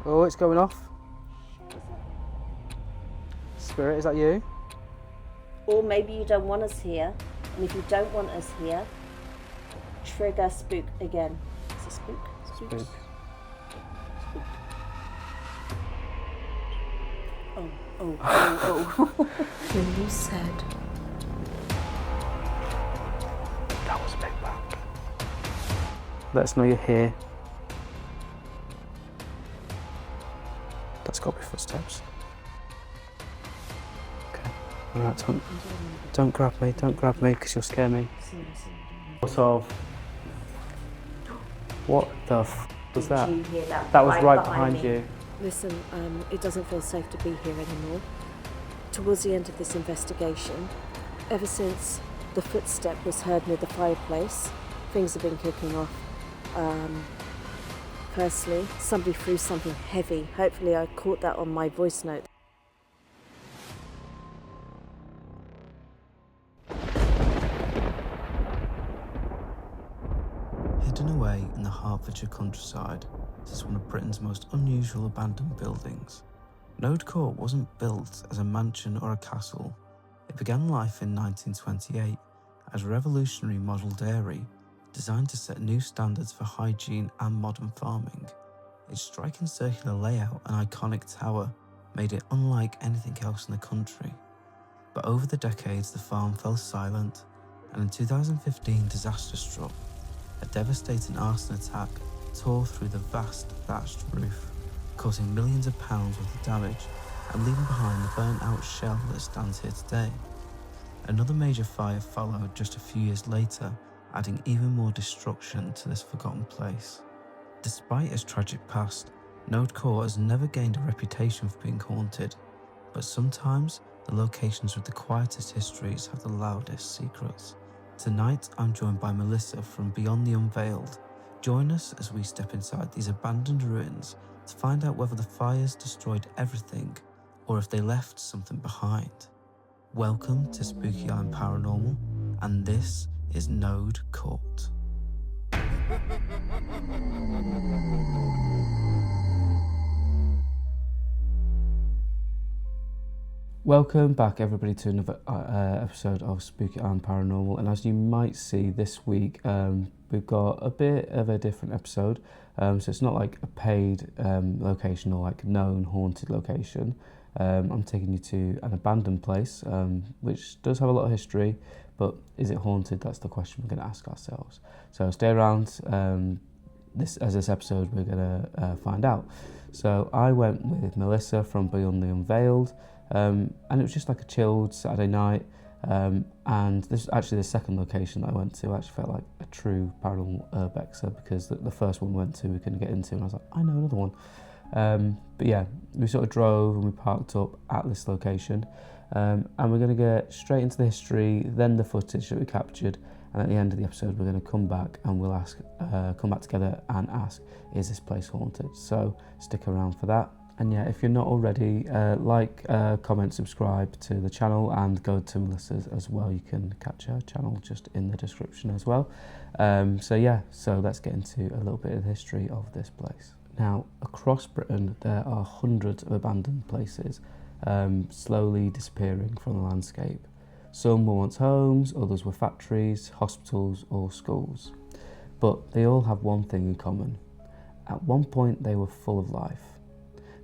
Oh, it's going off. Spirit, is that you? Or maybe you don't want us here. And if you don't want us here, trigger spook again. Is it spook? Spook. Spook. Oh. Lily said. That was a big bang. Let us know you're here. That's got to be footsteps. Okay. Alright, don't grab me, because you'll scare me. Sort of. What the f was that? Did you hear that? That was right behind you. Listen, it doesn't feel safe to be here anymore. Towards the end of this investigation, ever since the footstep was heard near the fireplace, things have been kicking off. Firstly, somebody threw something heavy. Hopefully I caught that on my voice note. Hidden away in the Hertfordshire countryside is one of Britain's most unusual abandoned buildings. Node Court wasn't built as a mansion or a castle. It began life in 1928 as a revolutionary model dairy designed to set new standards for hygiene and modern farming. Its striking circular layout and iconic tower made it unlike anything else in the country. But over the decades, the farm fell silent, and in 2015, disaster struck. A devastating arson attack tore through the vast thatched roof, causing millions of pounds worth of damage and leaving behind the burnt-out shell that stands here today. Another major fire followed just a few years later, adding even more destruction to this forgotten place. Despite its tragic past, Node Court has never gained a reputation for being haunted, but sometimes the locations with the quietest histories have the loudest secrets. Tonight, I'm joined by Melissa from Beyond the Unveiled. Join us as we step inside these abandoned ruins to find out whether the fires destroyed everything or if they left something behind. Welcome to Spooky Island Paranormal, and this is Node Court. Welcome back, everybody, to another episode of Spooky Island Paranormal. And as you might see this week, we've got a bit of a different episode. So it's not like a paid location or like known haunted location. I'm taking you to an abandoned place, which does have a lot of history, but is it haunted? That's the question we're going to ask ourselves. So stay around. This episode, we're going to find out. So I went with Melissa from Beyond the Unveiled. And it was just like a chilled Saturday night, and this is actually the second location that I went to. I actually felt like a true paranormal urbexer, because the first one we went to we couldn't get into, and I was like, I know another one. But yeah, we sort of drove and we parked up at this location, and we're going to get straight into the history, then the footage that we captured, and at the end of the episode we're going to come back and we'll come back together and ask, is this place haunted? So stick around for that. And yeah, if you're not already, comment, subscribe to the channel, and go to Melissa's as well. You can catch her channel just in the description as well. So let's get into a little bit of the history of this place. Now, across Britain, there are hundreds of abandoned places, slowly disappearing from the landscape. Some were once homes, others were factories, hospitals or schools. But they all have one thing in common. At one point, they were full of life.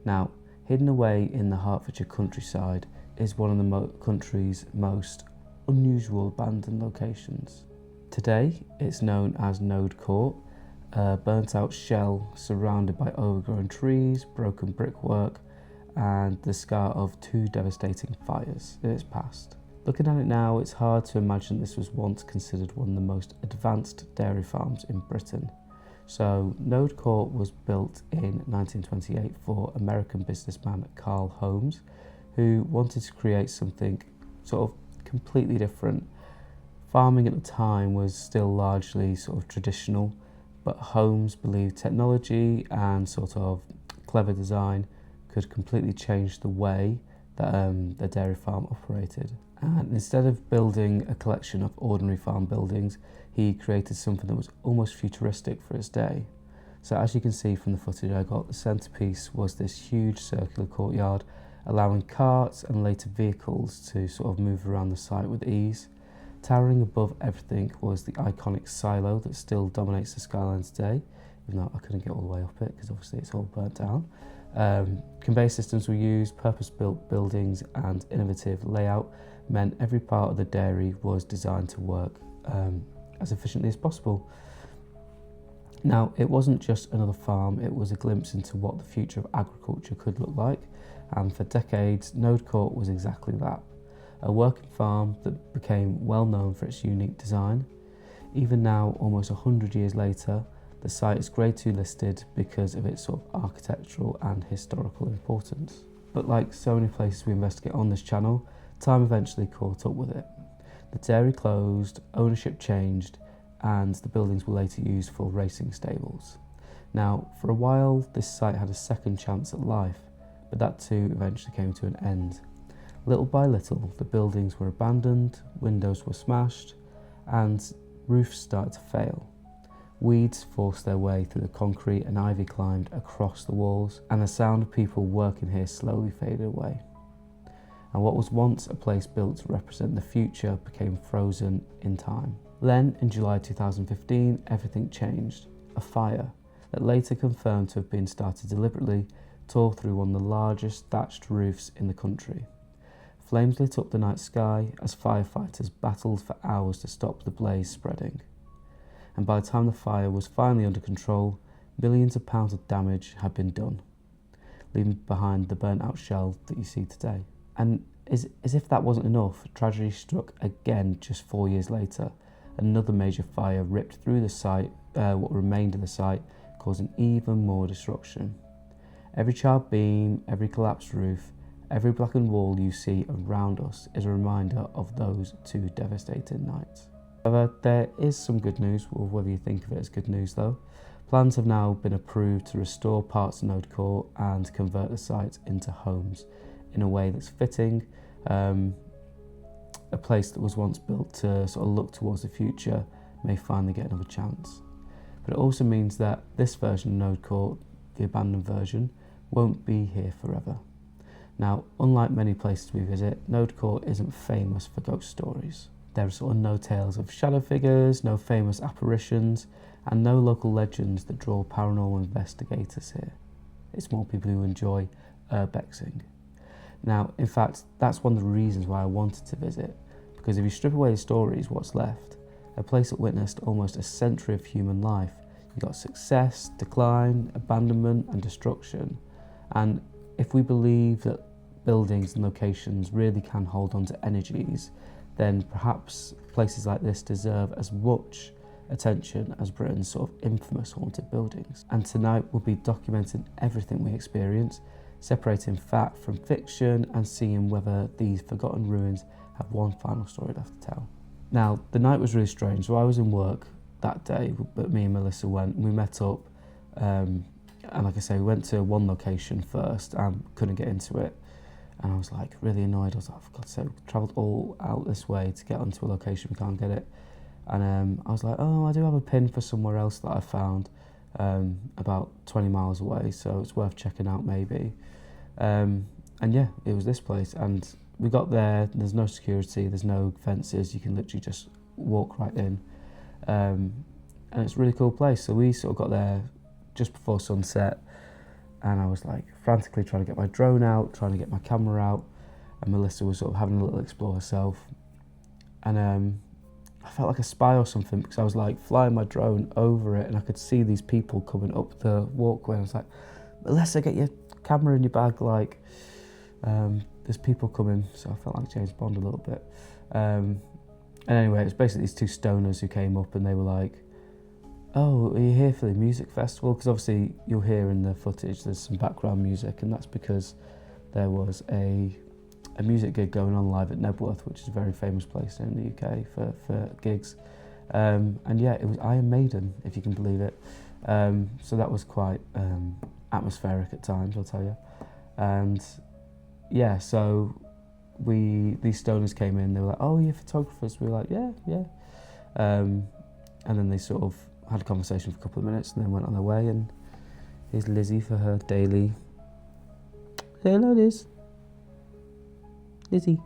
Now, hidden away in the Hertfordshire countryside is one of the country's most unusual abandoned locations. Today, it's known as Node Court, a burnt-out shell surrounded by overgrown trees, broken brickwork, and the scar of two devastating fires in its past. Looking at it now, it's hard to imagine this was once considered one of the most advanced dairy farms in Britain. So, Node Court was built in 1928 for American businessman Carl Holmes, who wanted to create something sort of completely different. Farming at the time was still largely sort of traditional, but Holmes believed technology and sort of clever design could completely change the way that the dairy farm operated. And instead of building a collection of ordinary farm buildings, he created something that was almost futuristic for its day. So as you can see from the footage I got, the centrepiece was this huge circular courtyard, allowing carts and later vehicles to sort of move around the site with ease. Towering above everything was the iconic silo that still dominates the skyline today, even though I couldn't get all the way up it because obviously it's all burnt down. Conveyor systems were used, purpose-built buildings and innovative layout meant every part of the dairy was designed to work as efficiently as possible. Now, it wasn't just another farm, it was a glimpse into what the future of agriculture could look like, and for decades, Node Court was exactly that. A working farm that became well known for its unique design. Even now, almost 100 years later, the site is Grade 2 listed because of its sort of architectural and historical importance. But like so many places we investigate on this channel, time eventually caught up with it. The dairy closed, ownership changed, and the buildings were later used for racing stables. Now, for a while, this site had a second chance at life, but that too eventually came to an end. Little by little, the buildings were abandoned, windows were smashed, and roofs started to fail. Weeds forced their way through the concrete and ivy climbed across the walls, and the sound of people working here slowly faded away. And what was once a place built to represent the future became frozen in time. Then, in July 2015, everything changed. A fire, that later confirmed to have been started deliberately, tore through one of the largest thatched roofs in the country. Flames lit up the night sky as firefighters battled for hours to stop the blaze spreading. And by the time the fire was finally under control, millions of pounds of damage had been done, leaving behind the burnt-out shell that you see today. And as if that wasn't enough, tragedy struck again just 4 years later. Another major fire ripped through the site, what remained of the site, causing even more destruction. Every charred beam, every collapsed roof, every blackened wall you see around us is a reminder of those two devastating nights. However, there is some good news, or whether you think of it as good news though. Plans have now been approved to restore parts of Node Court and convert the site into homes in a way that's fitting. A place that was once built to sort of look towards the future may finally get another chance. But it also means that this version of Node Court, the abandoned version, won't be here forever. Now, unlike many places we visit, Node Court isn't famous for ghost stories. There are sort of no tales of shadow figures, no famous apparitions, and no local legends that draw paranormal investigators here. It's more people who enjoy urbexing. Now, in fact, that's one of the reasons why I wanted to visit, because if you strip away the stories, what's left? A place that witnessed almost a century of human life. You've got success, decline, abandonment, and destruction. And if we believe that buildings and locations really can hold on to energies, then perhaps places like this deserve as much attention as Britain's sort of infamous haunted buildings. And tonight we'll be documenting everything we experience, separating fact from fiction and seeing whether these forgotten ruins have one final story left to tell. Now, the night was really strange. So I was in work that day, but me and Melissa went and we met up. And like I say, we went to one location first and couldn't get into it. And I was like really annoyed. I was like, for God's sake, we've travelled all out this way to get onto a location, we can't get it. And I was like, oh, I do have a pin for somewhere else that I found about 20 miles away, so it's worth checking out maybe. And yeah, it was this place. And we got there, there's no security, there's no fences, you can literally just walk right in. And it's a really cool place. So we sort of got there just before sunset, and I was like frantically trying to get my drone out, trying to get my camera out, and Melissa was sort of having a little explore herself. And I felt like a spy or something, because I was like flying my drone over it and I could see these people coming up the walkway. I was like, Melissa, get your camera in your bag, like there's people coming. So I felt like James Bond a little bit. And anyway, it's basically these two stoners who came up and they were like, oh, are you here for the music festival? Because obviously you'll hear in the footage there's some background music, and that's because there was a music gig going on live at Nebworth, which is a very famous place in the UK for gigs. And yeah, it was Iron Maiden, if you can believe it. So that was quite atmospheric at times, I'll tell you. And yeah, so these stoners came in, they were like, oh, you're photographers? We were like, yeah. And then they sort of had a conversation for a couple of minutes and then went on their way, and here's Lizzie for her daily. Say hello, Liz. Lizzie.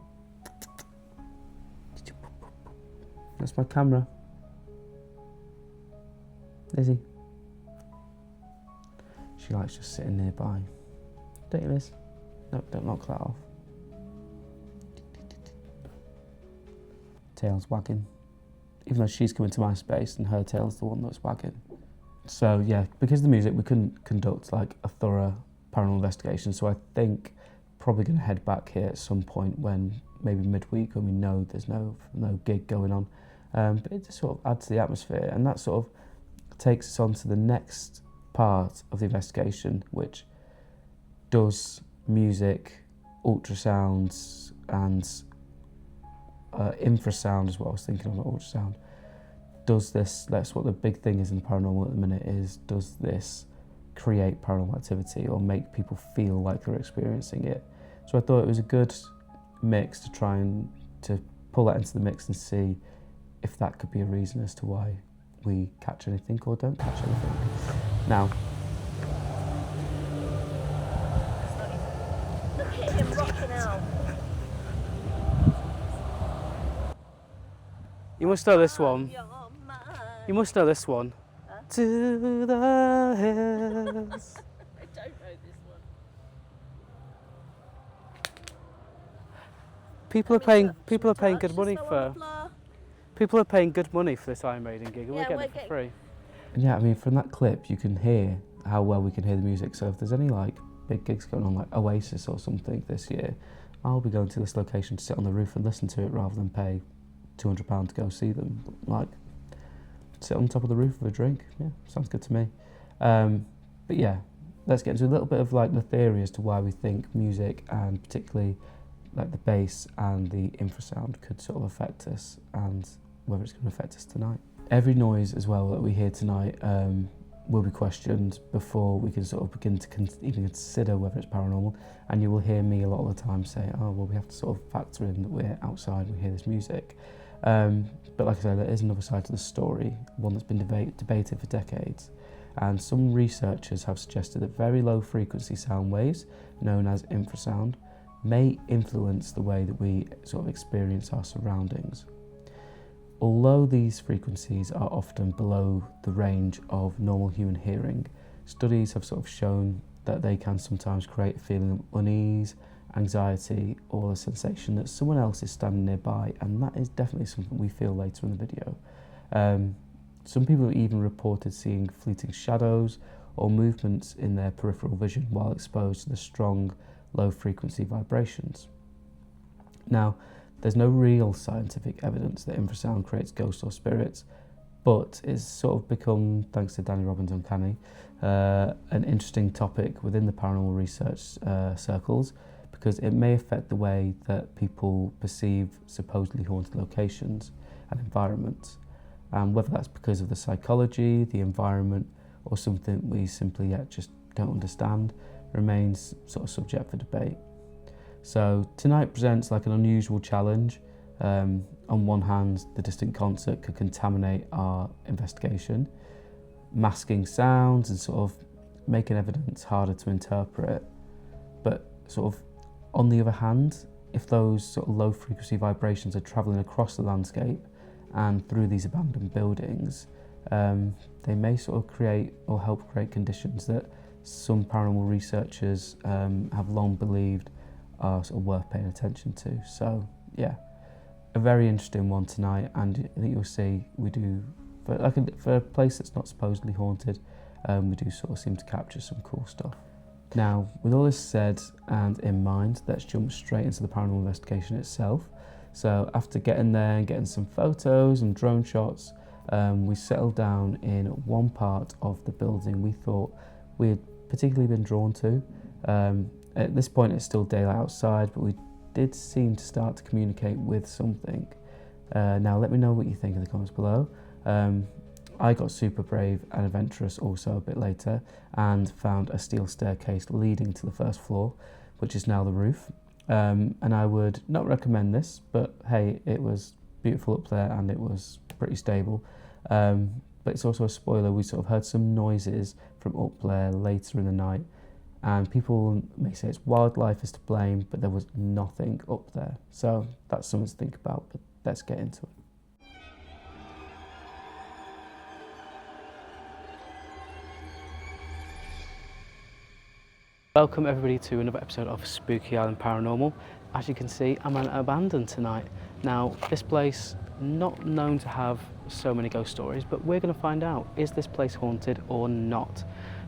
That's my camera. Lizzie. She likes just sitting nearby. Don't you, Liz? No, don't knock that off. Tail's wagging. Even though she's coming to my space and her tail's the one that's wagging. So yeah, because of the music, we couldn't conduct like a thorough paranormal investigation. So I think probably going to head back here at some point when maybe midweek when we know there's no gig going on. But it just sort of adds to the atmosphere, and that sort of takes us on to the next part of the investigation, which does music, ultrasounds, and infrasound as well. I was thinking on ultrasound. Does this, that's what the big thing is in paranormal at the minute, is does this create paranormal activity or make people feel like they're experiencing it? So I thought it was a good mix to try and to pull that into the mix and see if that could be a reason as to why we catch anything or don't catch anything. Now, Look at him rocking out. you must know this one. You must know this one. Huh? To the hills. I don't know this one. People are paying good money for. Blur. People are paying good money for this Iron Maiden gig, and Yeah, we're getting we're it for getting- free. Yeah, I mean, from that clip, you can hear how well we can hear the music. So if there's any like big gigs going on, like Oasis or something this year, I'll be going to this location to sit on the roof and listen to it rather than pay £200 to go see them. Like, sit on top of the roof with a drink. Yeah, sounds good to me. But yeah, let's get into a little bit of like the theory as to why we think music, and particularly like the bass and the infrasound, could sort of affect us, and whether it's going to affect us tonight. Every noise as well that we hear tonight will be questioned before we can sort of begin to even consider whether it's paranormal. And you will hear me a lot of the time say, oh, well, we have to sort of factor in that we're outside, we hear this music. But like I said, there is another side to the story, one that's been debated for decades. And some researchers have suggested that very low frequency sound waves, known as infrasound, may influence the way that we sort of experience our surroundings. Although these frequencies are often below the range of normal human hearing, studies have sort of shown that they can sometimes create a feeling of unease, anxiety, or a sensation that someone else is standing nearby, and that is definitely something we feel later in the video. Some people have even reported seeing fleeting shadows or movements in their peripheral vision while exposed to the strong low frequency vibrations. Now, there's no real scientific evidence that infrasound creates ghosts or spirits, but it's sort of become, thanks to Danny Robbins Uncanny, an interesting topic within the paranormal research circles, because it may affect the way that people perceive supposedly haunted locations and environments. And whether that's because of the psychology, the environment, or something we simply yet just don't understand remains sort of subject for debate. So tonight presents like an unusual challenge. On one hand, the distant concert could contaminate our investigation, masking sounds and sort of making evidence harder to interpret. But sort of on the other hand, if those sort of low frequency vibrations are travelling across the landscape and through these abandoned buildings, they may sort of create or help create conditions that some paranormal researchers have long believed are sort of worth paying attention to. So yeah, a very interesting one tonight, and I think you'll see we do, for a place that's not supposedly haunted, we do sort of seem to capture some cool stuff. Now, with all this said and in mind, let's jump straight into the paranormal investigation itself. So after getting there and getting some photos and drone shots, we settled down in one part of the building we thought we had particularly been drawn to. At this point it's still daylight outside, but we did seem to start to communicate with something. Now let me know what you think in the comments below. I got super brave and adventurous also a bit later and found a steel staircase leading to the first floor, which is now the roof. And I would not recommend this, but hey, it was beautiful up there and it was pretty stable. But but it's also a spoiler. We sort of heard some noises from up there later in the night, and people may say it's wildlife is to blame, but there was nothing up there. So that's something to think about, but let's get into it. Welcome everybody to another episode of Spooky Island Paranormal. As you can see, I'm at an abandoned tonight. Now, this place, not known to have so many ghost stories, but we're going to find out, is this place haunted or not?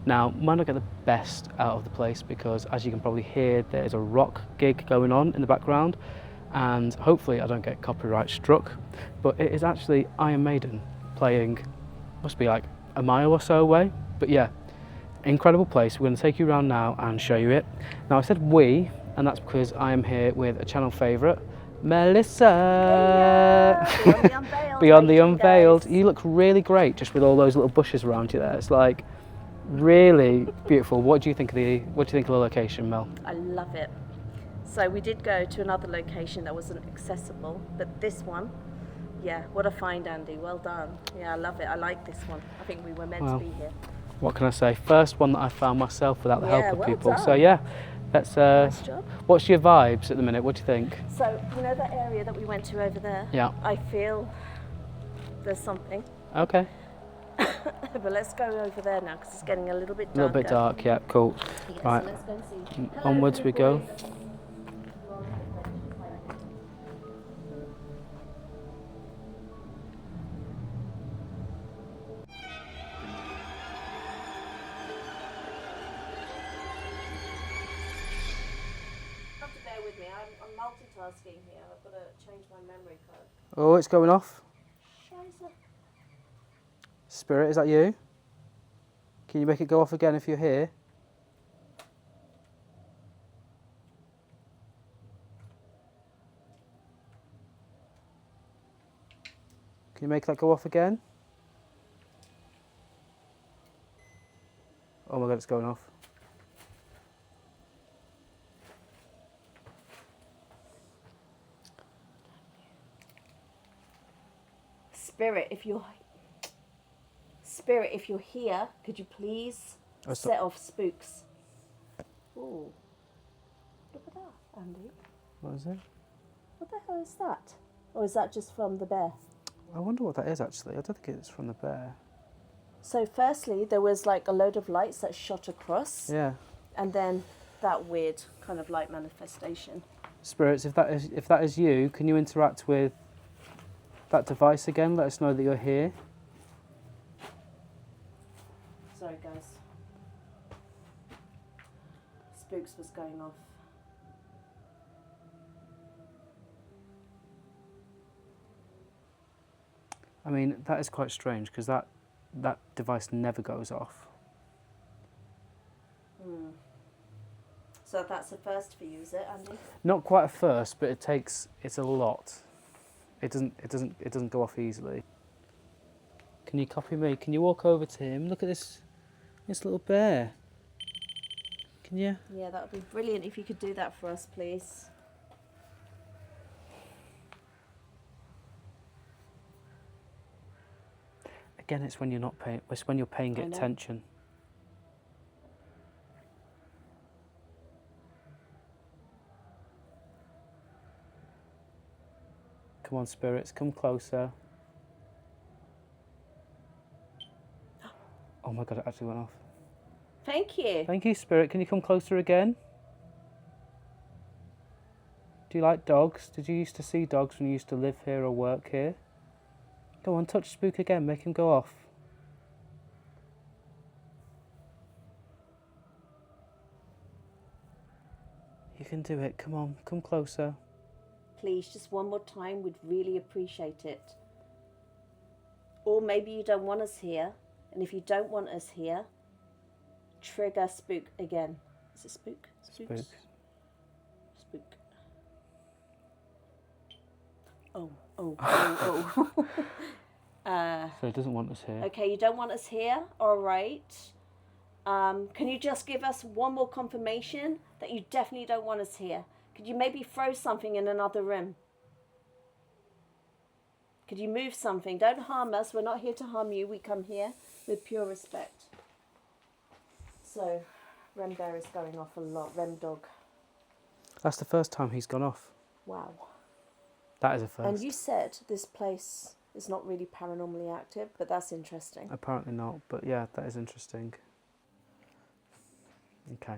Now, might not get the best out of the place because, as you can probably hear, there's a rock gig going on in the background, and hopefully I don't get copyright struck, but it is actually Iron Maiden playing, must be like a mile or so away, but yeah. Incredible place. We're going to take you around now and show you it. Now I said we, and that's because I am here with a channel favourite, Melissa. Beyond the Unveiled. Beyond the Thank you, Unveiled. guys. You look really great just with all those little bushes around you there. It's like really beautiful. What do you think of the location, Mel? I love it. So we did go to another location that wasn't accessible, but this one, yeah, what a find, Andy. Well done. Yeah, I love it. I like this one. I think we were meant to be here. What can I say? First one that I found myself without the help of well people. done. So yeah, that's Nice job. what's your vibes at the minute? What do you think? So, you know that area that we went to over there? Yeah. I feel there's something. Okay. But let's go over there now because it's getting a little bit A darker. little bit dark, yeah, cool. Yes, Right. So let's go and see. Hello, Onwards we go. boys. You have to bear with me. I'm multitasking here. I've got to change my memory card. Oh, it's going off. Scheiße. Spirit, is that you? Can you make it go off again if you're here? Can you make that go off again? Oh my god, it's going off. Spirit, if you're here, could you please set off spooks? Ooh. Look at that, Andy. What is it? What the hell is that? Or is that just from the bear? I wonder what that is actually. I don't think it's from the bear. So firstly, there was like a load of lights that shot across, Yeah. and then that weird kind of light manifestation. Spirits, if that is you, can you interact with that device again? Let us know that you're here. Sorry, guys. Spooks was going off. I mean, that is quite strange because that device never goes off. So that's a first for you, is it, Andy? Not quite a first, but it's a lot. It doesn't go off easily. Can you copy me? Can you walk over to him? Look at this little bear. Can you? Yeah, that would be brilliant if you could do that for us, please. Again, it's when you're not paying. It's when you're paying I it know. attention. Come on, spirits, come closer. Oh my god, it actually went off. Thank you. Thank you, spirit. Can you come closer again? Do you like dogs? Did you used to see dogs when you used to live here or work here? Go on, touch spook again, make him go off. You can do it, come on, come closer. Please, just one more time, we'd really appreciate it. Or maybe you don't want us here, and if you don't want us here, trigger spook again. Is it spook? Spooks? Spook. Oh. So it doesn't want us here. Okay, you don't want us here? All right. Can you just give us one more confirmation that you definitely don't want us here? Could you maybe throw something in another room? Could you move something? Don't harm us. We're not here to harm you. We come here with pure respect. So, Rem Bear is going off a lot. Rem Dog. That's the first time he's gone off. Wow. That is a first. And you said this place is not really paranormally active, but that's interesting. Apparently not, but yeah, that is interesting. Okay,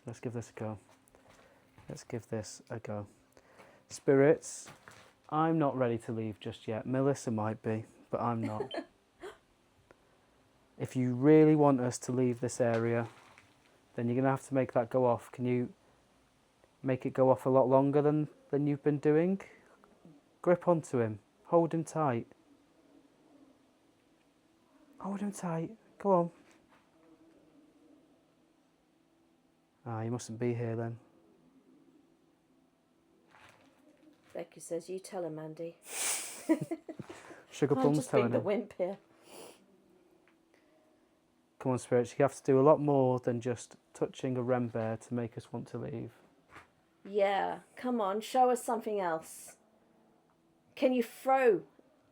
let's give this a go. Let's give this a go. Spirits, I'm not ready to leave just yet. Melissa might be, but I'm not. If you really want us to leave this area, then you're going to have to make that go off. Can you make it go off a lot longer than you've been doing? Grip onto him. Hold him tight. Hold him tight. Go on. Ah, you mustn't be here then. Becky says, you tell him, Andy. Sugar I'm Plum's just being telling the him. wimp here. Come on, spirits, you have to do a lot more than just touching a Rem Bear to make us want to leave. Yeah, come on, show us something else. Can you throw,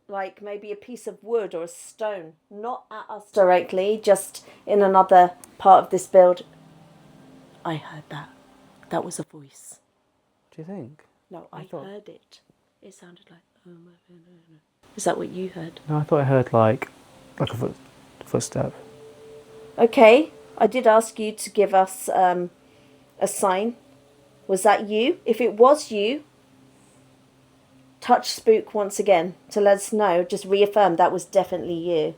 like, maybe a piece of wood or a stone, not at us directly, just in another part of this build? I heard that. That was a voice. Do you think? No, I thought- heard it. It sounded like, oh my God. Is that what you heard? No, I thought I heard like a footstep. Okay, I did ask you to give us a sign. Was that you? If it was you, touch Spook once again to let us know. Just reaffirm that was definitely you.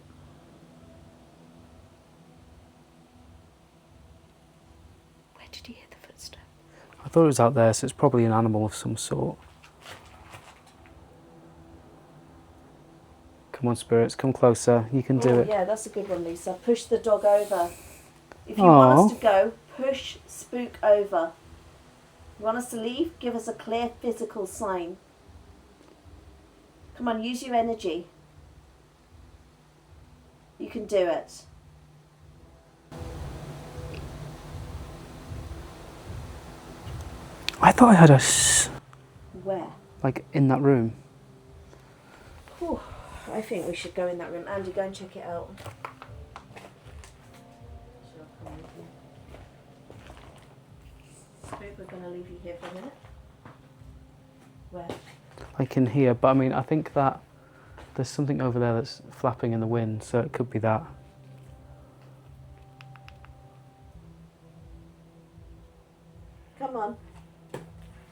Where did you hear the footstep? I thought it was out there, so it's probably an animal of some sort. Come on, spirits, come closer. You can do it. Yeah, that's a good one, Lisa. Push the dog over. If you want us to go, push Spook over. You want us to leave? Give us a clear physical sign. Come on, use your energy. You can do it. I thought I heard a Where? like in that room. Whew, I think we should go in that room. Andy, go and check it out. Spook, we're going to leave you here for a minute. Where? Like in here, but I mean, I think that there's something over there that's flapping in the wind, so it could be that. Come on.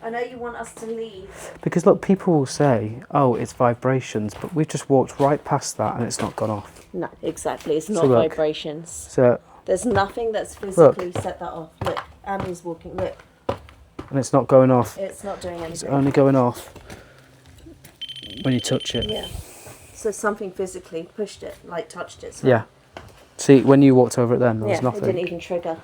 I know you want us to leave. Because look, people will say, oh, it's vibrations, but we've just walked right past that and it's not gone off. No, exactly. It's So not look. vibrations. So, There's nothing that's physically set that off. Look, Andy's walking. Look, and it's not going off. it's not doing It's anything. only going off when you touch it. Yeah. So something physically pushed it, like touched it. So Yeah. See, when you walked over it then, there was yeah, it nothing. didn't even trigger.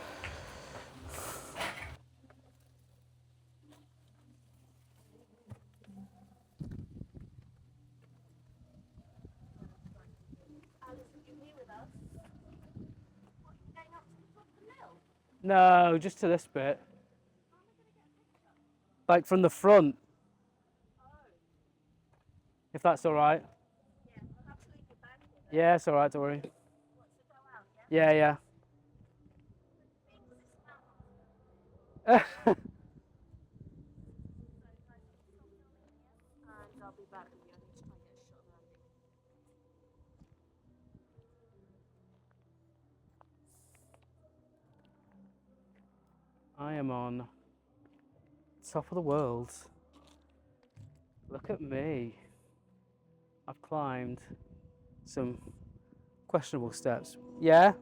No, just to this bit. Like from the front. If that's all right. Yeah, it's all right, don't worry. Yeah, yeah. I am on top of the world. Look at me. I've climbed some questionable steps. Yeah?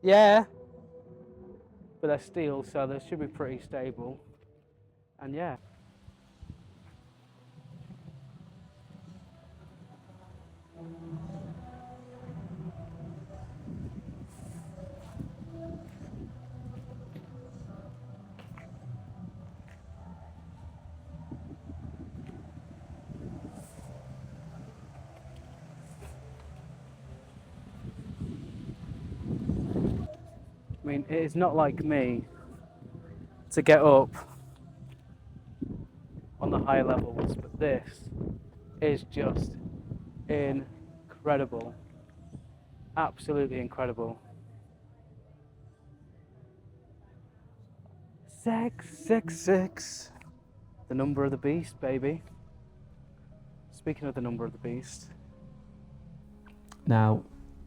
Yeah? But they're steel, so they should be pretty stable. And yeah. I mean, it is not like me to get up on the higher levels, but this is just incredible. Absolutely incredible. 666. The number of the beast, baby. Speaking of the number of the beast. Now,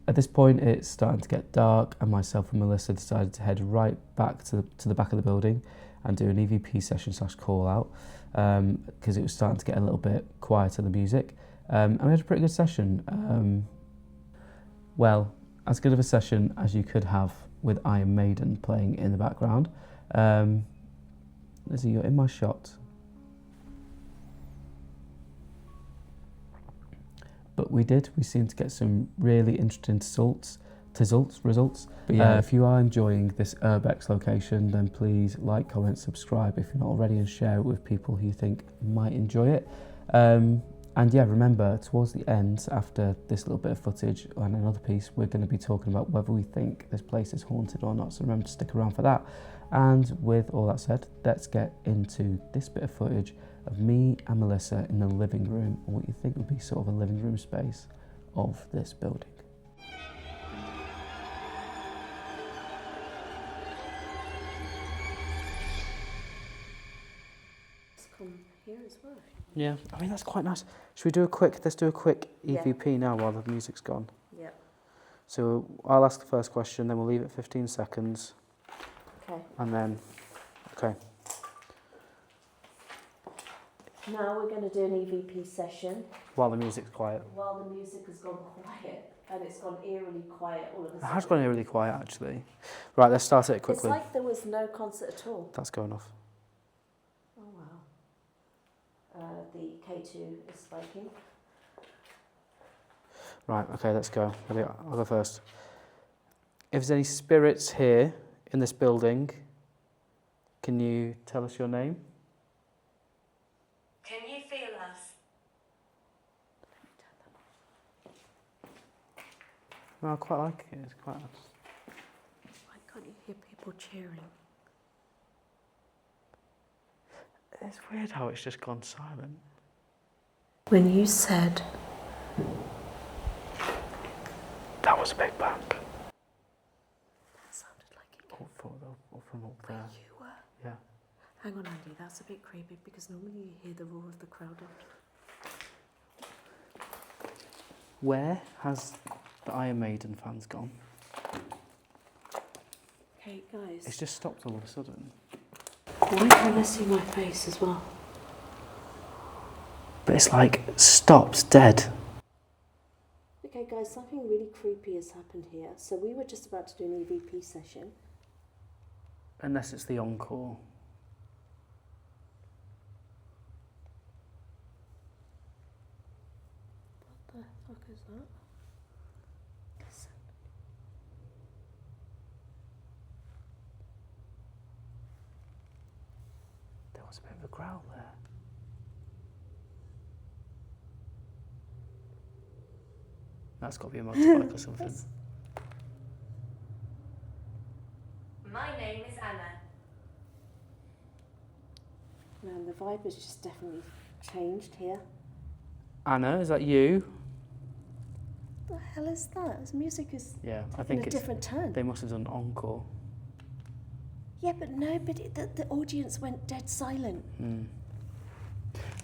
at this point, it's starting to get dark, and myself and Melissa decided to head right back to the back of the building and do an EVP session / call out, because it was starting to get a little bit quieter, the music. And we had a pretty good session. Well, as good of a session as you could have with Iron Maiden playing in the background. Lizzie, you're in my shot. But we seemed to get some really interesting results. But yeah, if you are enjoying this Urbex location, then please like, comment, subscribe if you're not already, and share it with people who you think might enjoy it. And yeah, remember, towards the end, after this little bit of footage and another piece, we're going to be talking about whether we think this place is haunted or not. So remember to stick around for that. And with all that said, let's get into this bit of footage of me and Melissa in the living room, or what you think would be sort of a living room space of this building. Let's come here as well. Yeah, I mean, that's quite nice. Should we do let's do a quick EVP now while the music's gone? Yeah. So I'll ask the first question, then we'll leave it 15 seconds. Okay. And then, okay. Now we're going to do an EVP session. While the music's quiet. While the music has gone quiet, and it's gone eerily quiet all of a sudden. It has gone eerily quiet, actually. Right, let's start it quickly. It's like there was no concert at all. That's going off. Oh, wow. The K2 is spiking. Right, okay, let's go. Ready? I'll go first. If there's any spirits here in this building, can you tell us your name? Can you feel us? No, I quite like it. It's quite nice. Why can't you hear people cheering? It's weird how it's just gone silent. When you said... That was a big bang. That sounded like it came From up there. where you were. Yeah. Hang on, Andy, that's a bit creepy because normally you hear the roar of the crowd after. Where has the Iron Maiden fans gone? Hey, guys. It's just stopped all of a sudden. Why can't I see my face as well? But it's like stopped dead. Okay, guys, something really creepy has happened here. So we were just about to do an EVP session. Unless it's the encore. What the fuck is that? Listen. There was a bit of a growl there. That's got to be a motorbike or something. My name is Anna. Man, the vibe has just definitely changed here. Anna, is that you? What the hell is that? This music is Yeah, I in think a it's. different tone. They must have done encore. Yeah, but nobody, the audience went dead silent.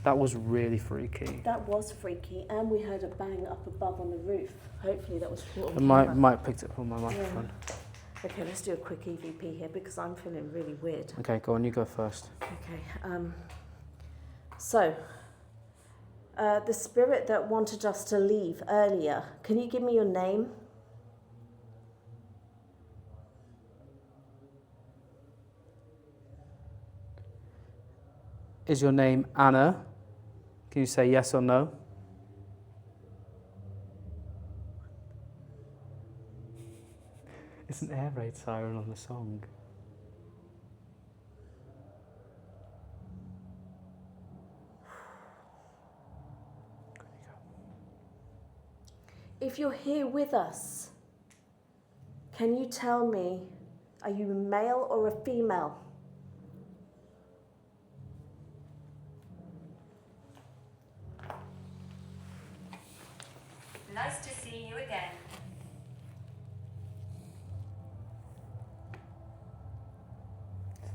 That was really freaky. That was freaky, and we heard a bang up above on the roof. Hopefully that was caught I on might camera. picked it up on my microphone. Okay, let's do a quick EVP here because I'm feeling really weird. Okay, go on, you go first. Okay, so, the spirit that wanted us to leave earlier, can you give me your name? Is your name Anna? Can you say yes or no? It's an air raid siren on the song. If you're here with us, can you tell me, are you a male or a female? Nice to see you again.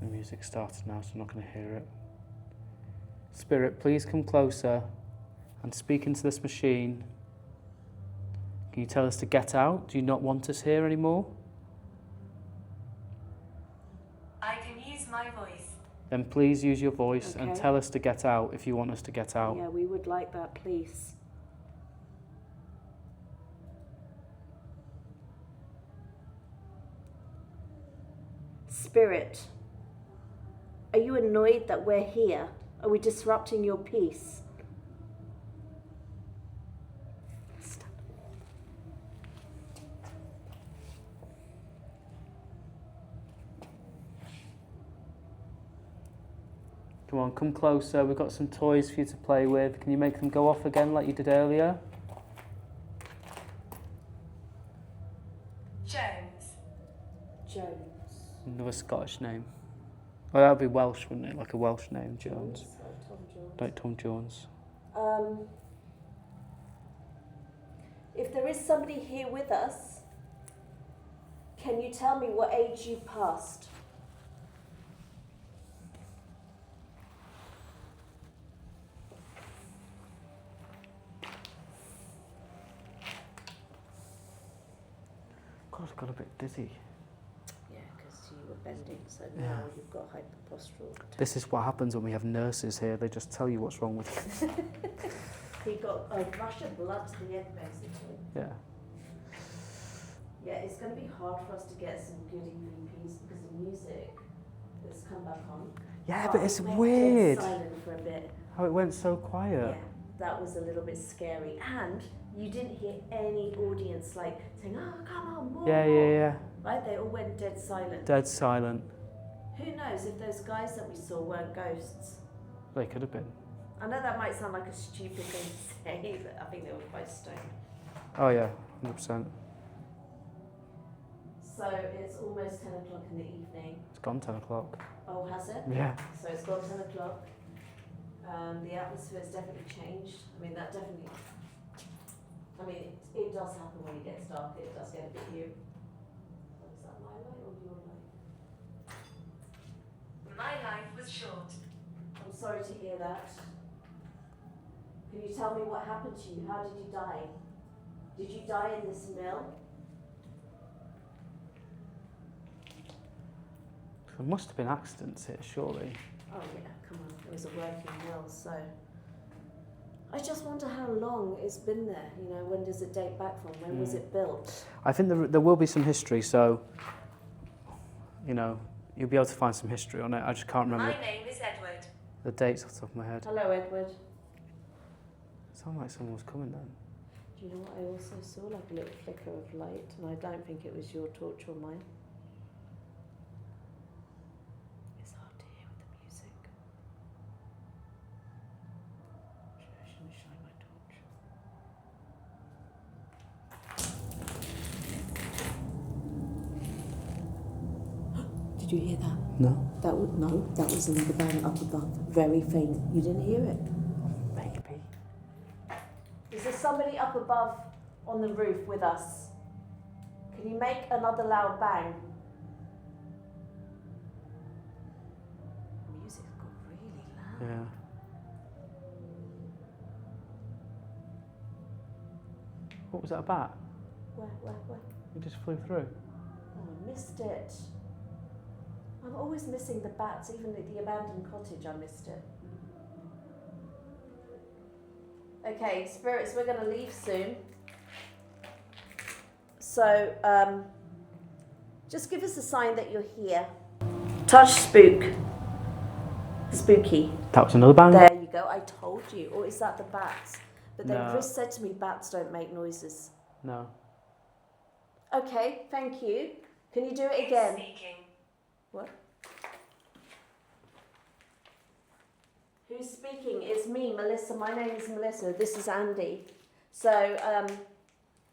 The music started now, so I'm not going to hear it. Spirit, please come closer and speak into this machine. Can you tell us to get out? Do you not want us here anymore? I can use my voice. Then please use your voice and Okay. tell us to get out if you want us to get out. Yeah, we would like that, please. Spirit, are you annoyed that we're here? Are we disrupting your peace? Come on, come closer. We've got some toys for you to play with. Can you make them go off again like you did earlier? Jones. Jones. Another Scottish name. Well, that would be Welsh, wouldn't it? Like a Welsh name, Jones. Like Tom Jones. Like Tom Jones. If there is somebody here with us, can you tell me what age you passed? God, I got a bit dizzy. Yeah, because you were bending, so now you've got hyperpostural. This is what happens when we have nurses here. They just tell you what's wrong with you. He got a rush of blood to the head, basically. Yeah. Yeah, it's going to be hard for us to get some good EVPs because the music that's come back on. Yeah, but it's it went weird silent for a bit. how it went so quiet. Yeah, that was a little bit scary. And you didn't hear any audience like saying, oh, come on, more. Yeah. Right? They all went dead silent. Dead silent. Who knows if those guys that we saw weren't ghosts? They could have been. I know that might sound like a stupid thing to say, but I think they were quite stoned. Oh yeah, 100%. So it's almost 10 o'clock in the evening. It's gone 10 o'clock. Oh, has it? Yeah. So it's gone 10 o'clock. The atmosphere's definitely changed. I mean, that definitely... it does happen when it gets dark. It does get a bit eerie. Is that my light or your light? My life was short. I'm sorry to hear that. Can you tell me what happened to you? How did you die? Did you die in this mill? There must have been accidents here, surely. Oh yeah, come on. It was a working mill, so... I just wonder how long it's been there. You know, when does it date back from? When was it built? I think there will be some history, so, you know, you'll be able to find some history on it. I just can't remember My name is Edward. the dates off the top of my head. Hello, Edward. It sounded like someone was coming then. Do you know what I also saw? Like a little flicker of light, and I don't think it was your torch or mine. It's hard to hear with the music. Should I shine my torch? Did you hear that? No. That was another bang up above. Very faint. You didn't hear it? Maybe. Is there somebody up above on the roof with us? Can you make another loud bang? The music's got really loud. Yeah. What was that about? Where? It just flew through. Oh, I missed it. I'm always missing the bats, even at the abandoned cottage, I missed it. Okay, spirits, we're going to leave soon. So, just give us a sign that you're here. Touch spook. Spooky. That was another bang. There you go, I told you. Or is that the bats? But then No. Chris said to me, bats don't make noises. No. Okay, thank you. Can you do it Who's again? speaking? What? Who's speaking? It's me, Melissa. My name is Melissa. This is Andy. So,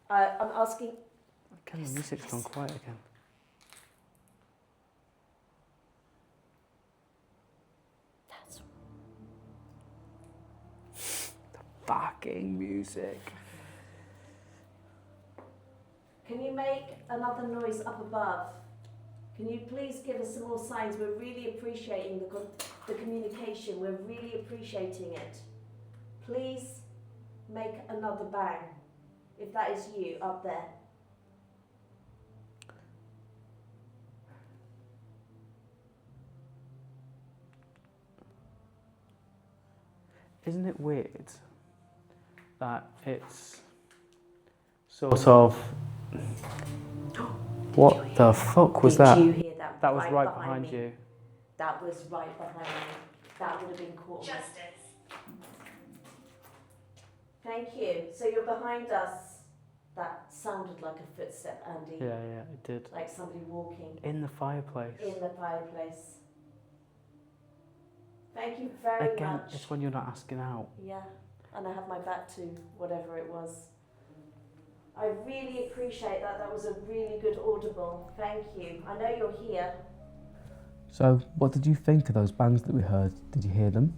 I'm asking... Again, the music's gone quiet again. That's... Backing music. Can you make another noise up above? Can you please give us some more signs? We're really appreciating the communication. We're really appreciating it. Please make another bang, if that is you up there. Isn't it weird that it's sort of... What the fuck was that? Did you hear that? That was right behind behind me. you. That was right behind me. That would have been caught. Justice. Thank you. So you're behind us. That sounded like a footstep, Andy. Yeah, it did. Like somebody walking In the fireplace. in the fireplace. Thank you very Again, much. it's when you're not asking out. Yeah, and I have my back to whatever it was. I really appreciate that. That was a really good audible. Thank you. I know you're here. So, what did you think of those bangs that we heard? Did you hear them?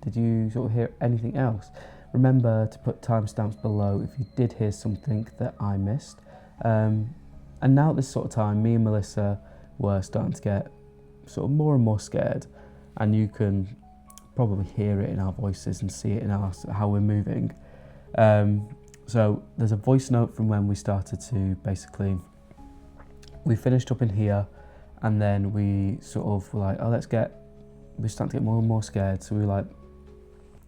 Did you sort of hear anything else? Remember to put timestamps below if you did hear something that I missed. And now at this sort of time, me and Melissa were starting to get sort of more and more scared, and you can probably hear it in our voices and see it in how we're moving. So there's a voice note from when we started to we finished up in here, and then we sort of were like, we're starting to get more and more scared. So we were like,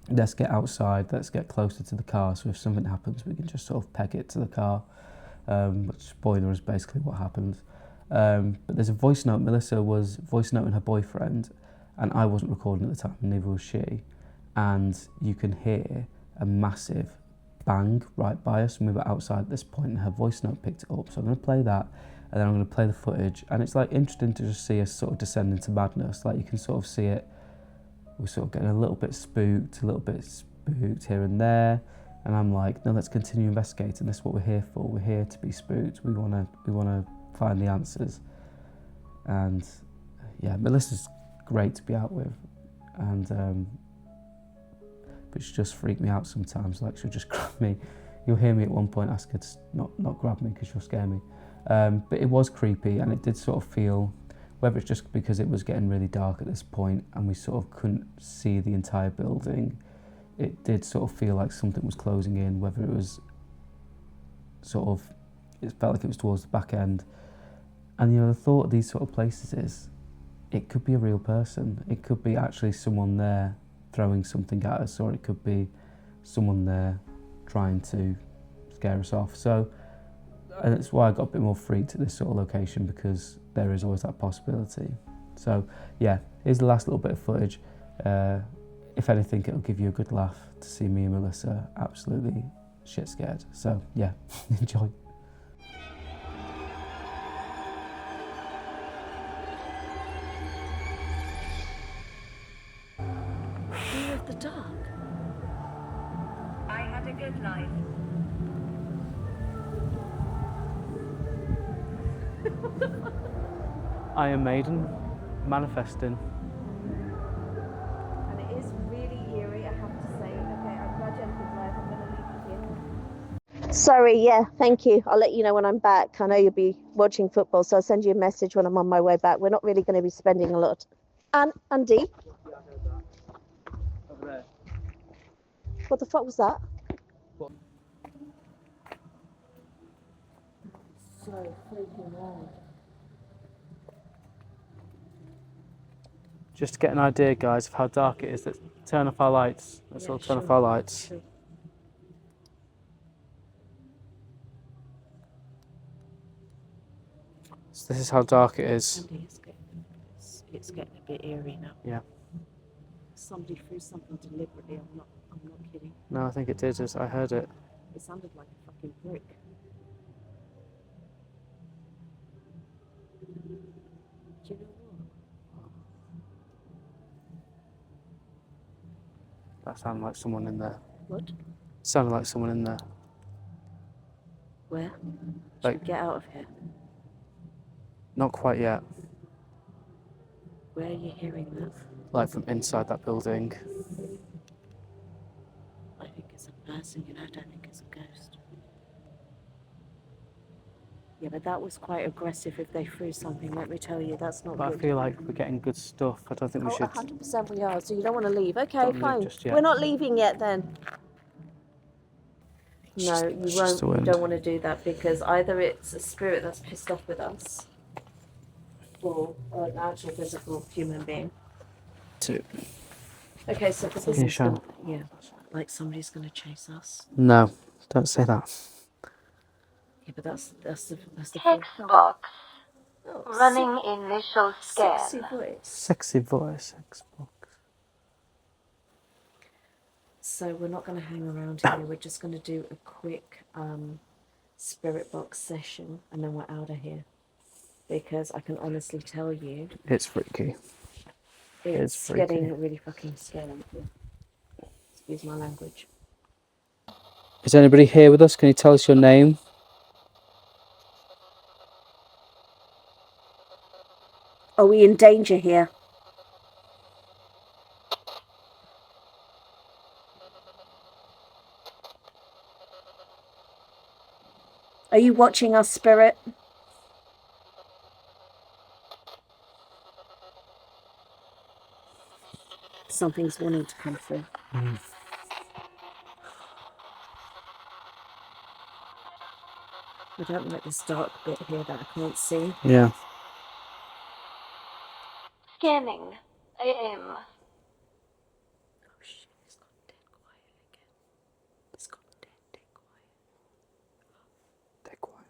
let's get outside, let's get closer to the car. So if something happens, we can just sort of peg it to the car. Which, spoiler, is basically what happens. But there's a voice note. Melissa was voice noting her boyfriend, and I wasn't recording at the time, and neither was she. And you can hear a massive bang right by us, and we were outside at this point, and her voice note picked it up. So I'm going to play that, and then I'm going to play the footage. And it's like interesting to just see us sort of descend into madness. Like you can sort of see it. We're sort of getting a little bit spooked here and there. And I'm like, no, let's continue investigating. This is what we're here for. We're here to be spooked. We wanna find the answers. And yeah, Melissa's great to be out with, and but she just freaked me out sometimes. Like she'll just grab me. You'll hear me at one point ask her to not grab me because she'll scare me. But it was creepy, and it did sort of feel, whether it's just because it was getting really dark at this point and we sort of couldn't see the entire building, it did sort of feel like something was closing in, whether it was it felt like it was towards the back end. And the thought of these sort of places is, it could be a real person. It could be actually someone there throwing something at us, or it could be someone there trying to scare us off. So, and that's why I got a bit more freaked at this sort of location, because there is always that possibility. So yeah, here's the last little bit of footage. If anything, it'll give you a good laugh to see me and Melissa absolutely shit scared. So yeah, enjoy. Fear of the dark. I had a good life. Iron Maiden, manifesting. And it is really eerie, I have to say. Okay, I'm glad you had a good life. I'm going to leave you here. Sorry, yeah, thank you. I'll let you know when I'm back. I know you'll be watching football, so I'll send you a message when I'm on my way back. We're not really going to be spending a lot. And Andy? Over there. What the fuck was that? What? So freaking loud. Just to get an idea, guys, of how dark it is, let's turn off our lights. Let's all turn off our lights. Sure. So this is how dark it is. Andy, it's getting a bit eerie now. Yeah. Somebody threw something deliberately. I'm not kidding. No, I think it did. I heard it. It sounded like a fucking brick. Do you know what? That sounded like someone in there. What? Sounded like someone in there. Where? Like- Should we get out of here? Not quite yet. Where are you hearing that? Like from inside that building. I think it's a person, I don't think it's a ghost. Yeah, but that was quite aggressive if they threw something, let me tell you. That's not But good. I feel like we're getting good stuff. I don't think we Oh, should. 100% we are. So you don't want to leave. Okay, Don't leave fine. just yet. We're not leaving yet then. No, you It's won't. just the You wind. don't want to do that because either it's a spirit that's pissed off with us or an actual physical human being. Two. Okay, so for this Can you show? yeah, like somebody's going to chase us. No, don't say that. Yeah, but that's the Text box. oh, Running initial sexy scan. voice. Sexy voice. Xbox. So we're not going to hang around here. We're just going to do a quick spirit box session, and then we're out of here. Because I can honestly tell you, It's freaky. it's freaky. getting really fucking scary. Excuse my language. Is anybody here with us? Can you tell us your name? Are we in danger here? Are you watching us, Spirit? Something's wanting to come through. I don't like this dark bit here that I can't see. Yeah. Scanning. AM. Oh shit, it's gone dead quiet again. It's gone dead quiet. Dead quiet.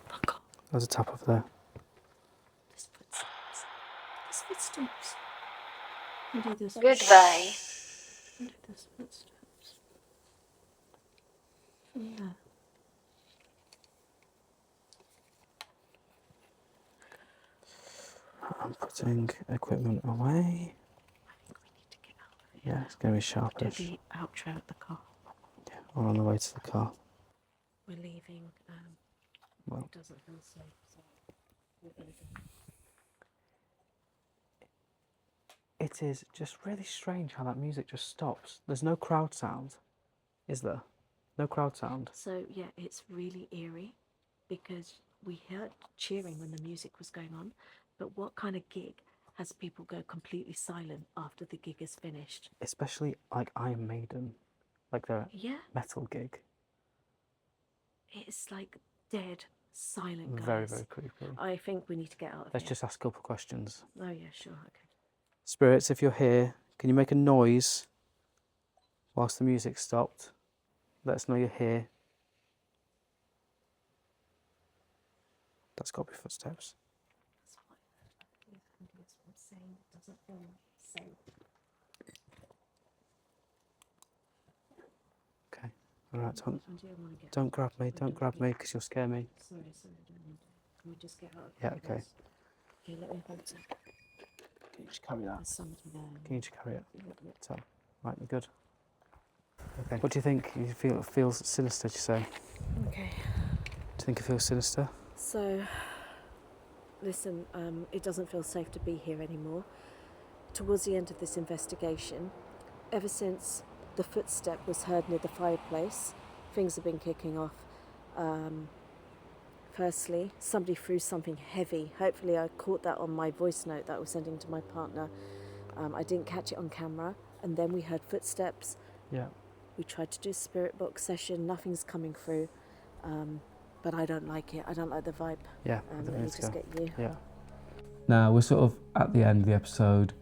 Fuck off. There's a tap over there. There's footsteps. There's footsteps. I'll do this. Goodbye. I'll do this. Footsteps. From there. I'm putting equipment away. I think we need to get out of here. Yeah, it's going to be Do sharpish. the outro at the car. Yeah, we're on the way to the car. We're leaving. Well, It doesn't feel safe, so we're leaving. it is just really strange how that music just stops. There's no crowd sound, is there? No crowd sound. So yeah, it's really eerie because we heard cheering when the music was going on, but what kind of gig has people go completely silent after the gig is finished? Especially like Iron Maiden, like their Yeah, metal gig. it's like dead silent, guys. Very, very creepy. I think we need to get out of Let's here. just ask a couple of questions. Oh yeah, sure, okay. Spirits, if you're here, can you make a noise whilst the music stopped? Let us know you're here. That's got to be footsteps. That's what I'm saying. It doesn't feel safe. Okay. All right. I do want to get Don't grab me. Don't grab me because you'll scare me. Sorry, I don't want to. Can we just get out of Yeah. here, Okay. please? Okay, let me hold it. Can you just carry that? There's something there. Can you just carry it? Yeah. So, right, you're good. Okay. What do you think? You feel it feels sinister? Did you say? Okay. Do you think it feels sinister? So, listen, it doesn't feel safe to be here anymore. Towards the end of this investigation, ever since the footstep was heard near the fireplace, things have been kicking off. Firstly, somebody threw something heavy. Hopefully I caught that on my voice note that I was sending to my partner. I didn't catch it on camera. And then we heard footsteps. Yeah. We tried to do a spirit box session. Nothing's coming through. But I don't like it. I don't like the vibe. Yeah. I think we Let me need to just go. get you. Yeah. Now we're sort of at the end of the episode,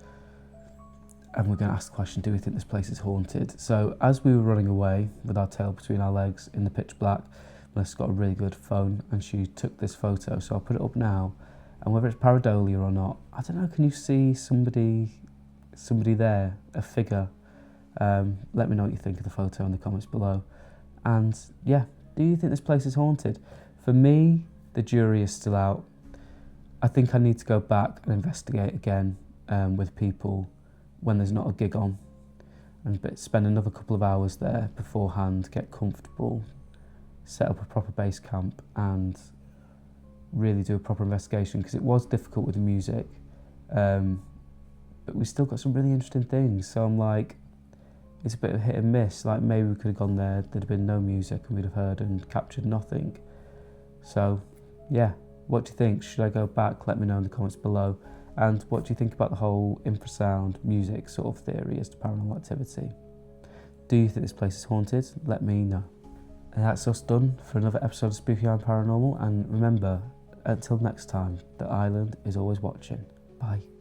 and we're going to ask the question: do we think this place is haunted? So as we were running away with our tail between our legs in the pitch black, Melissa's got a really good phone, and she took this photo. So I'll put it up now, and whether it's pareidolia or not, I don't know. Can you see somebody there, a figure? Let me know what you think of the photo in the comments below. And yeah, do you think this place is haunted? For me, the jury is still out. I think I need to go back and investigate again with people when there's not a gig on, and spend another couple of hours there beforehand, get comfortable, set up a proper base camp, and really do a proper investigation, because it was difficult with the music, but we still got some really interesting things. So I'm like, it's a bit of hit and miss. Like maybe we could have gone there, there'd have been no music and we'd have heard and captured nothing. So yeah, what do you think? Should I go back? Let me know in the comments below. And what do you think about the whole infrasound music sort of theory as to paranormal activity? Do you think this place is haunted? Let me know. And that's us done for another episode of Spooky and Paranormal. And remember, until next time, the island is always watching. Bye.